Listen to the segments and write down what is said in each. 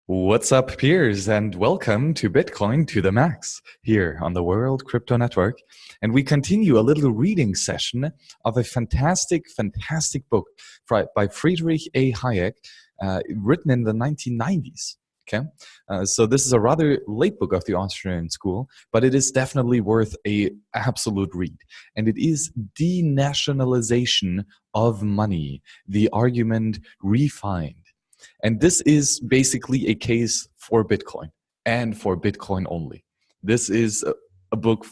What's up, peers, and welcome to Bitcoin to the Max here on the World Crypto Network. And we continue a little reading session of a fantastic book by Friedrich A. Hayek, written in the 1990s. Okay, so this is a rather late book of the Austrian school, but it is definitely worth a absolute read. And it is Denationalization of Money, the argument refined. And this is basically a case for Bitcoin and for Bitcoin only. This is a book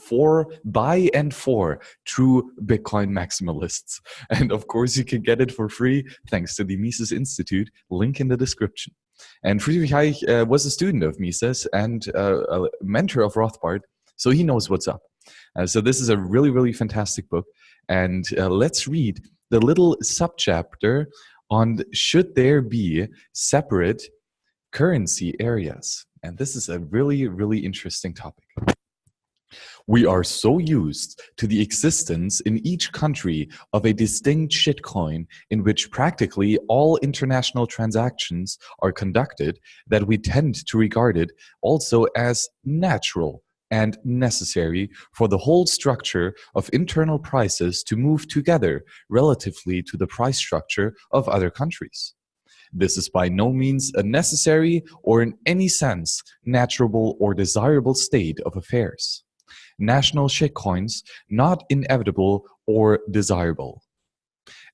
by and for true Bitcoin maximalists. And of course, you can get it for free thanks to the Mises Institute, link in the description. And Friedrich Hayek was a student of Mises and a mentor of Rothbard, so he knows what's up. So this is a really fantastic book. And let's read the little subchapter on should there be separate currency areas. And this is a really interesting topic. We are so used to the existence in each country of a distinct shitcoin in which practically all international transactions are conducted that we tend to regard it also as natural and necessary for the whole structure of internal prices to move together relatively to the price structure of other countries. This is by no means a necessary or in any sense natural or desirable state of affairs. National shitcoins not inevitable or desirable.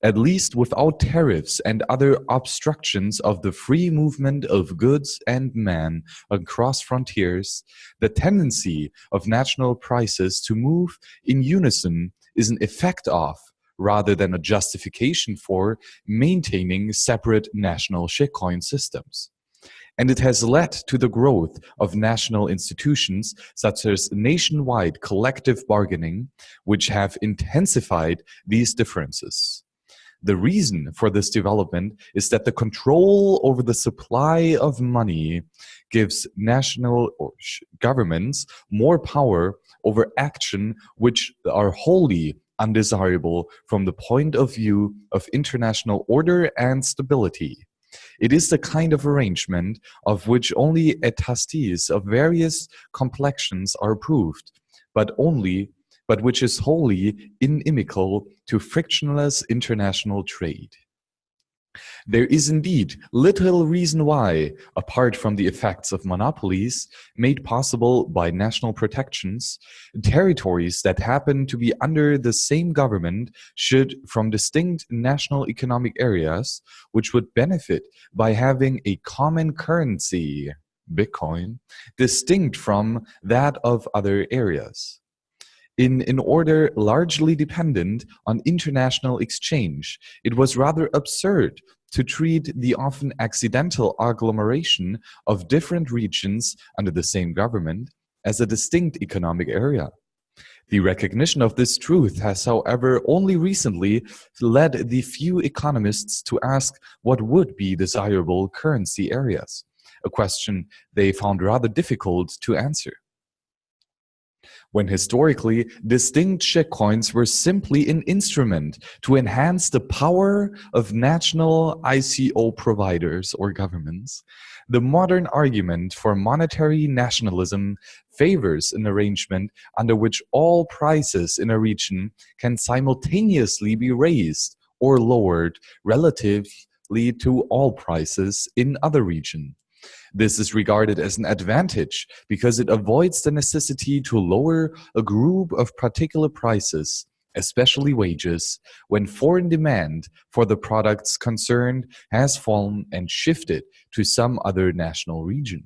At least without tariffs and other obstructions of the free movement of goods and men across frontiers, the tendency of national prices to move in unison is an effect of, rather than a justification for, maintaining separate national shitcoin systems. And it has led to the growth of national institutions such as nationwide collective bargaining, which have intensified these differences. The reason for this development is that the control over the supply of money gives national governments more power over action which are wholly undesirable from the point of view of international order and stability. It is the kind of arrangement of which only atasties of various complexions are approved, but which is wholly inimical to frictionless international trade. There is indeed little reason why, apart from the effects of monopolies made possible by national protections, territories that happen to be under the same government should, from distinct national economic areas, which would benefit by having a common currency, Bitcoin, distinct from that of other areas. In order largely dependent on international exchange, it was rather absurd to treat the often accidental agglomeration of different regions under the same government as a distinct economic area. The recognition of this truth has, however, only recently led the few economists to ask what would be desirable currency areas, a question they found rather difficult to answer. When historically distinct shitcoins were simply an instrument to enhance the power of national ICO providers or governments, the modern argument for monetary nationalism favors an arrangement under which all prices in a region can simultaneously be raised or lowered relatively to all prices in other regions. This is regarded as an advantage because it avoids the necessity to lower a group of particular prices, especially wages, when foreign demand for the products concerned has fallen and shifted to some other national region.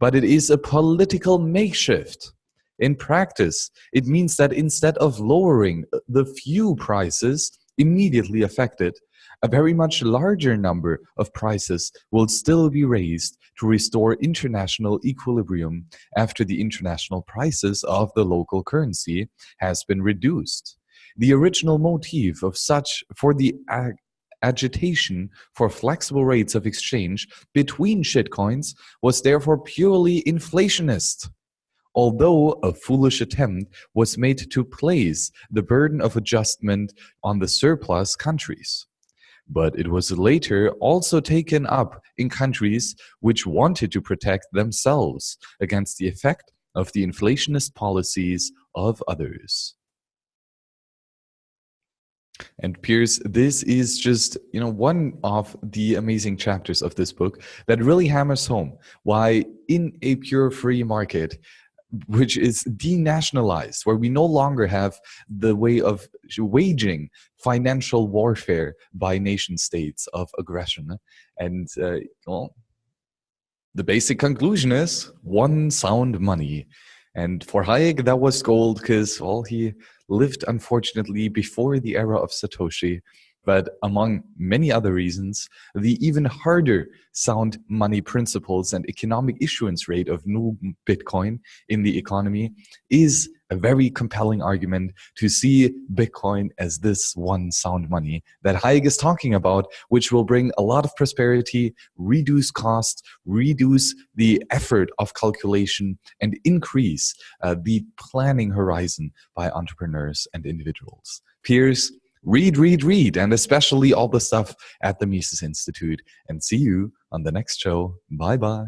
But it is a political makeshift. In practice, it means that instead of lowering the few prices immediately affected, a very much larger number of prices will still be raised to restore international equilibrium after the international prices of the local currency has been reduced. The original motive of such for the agitation for flexible rates of exchange between shitcoins was therefore purely inflationist, although a foolish attempt was made to place the burden of adjustment on the surplus countries. but it was later also taken up in countries which wanted to protect themselves against the effect of the inflationist policies of others. And Piers, this is just, one of the amazing chapters of this book that really hammers home why in a pure free market, which is denationalized, where we no longer have the way of waging financial warfare by nation states of aggression. And well, the basic conclusion is one sound money. And for Hayek, that was gold because, well, he lived, unfortunately, before the era of Satoshi. But among many other reasons, the even harder sound money principles and economic issuance rate of new Bitcoin in the economy is a very compelling argument to see Bitcoin as this one sound money that Hayek is talking about, which will bring a lot of prosperity, reduce costs, reduce the effort of calculation, and increase the planning horizon by entrepreneurs and individuals. Piers, read, and especially all the stuff at the Mises Institute. And see you on the next show. Bye bye.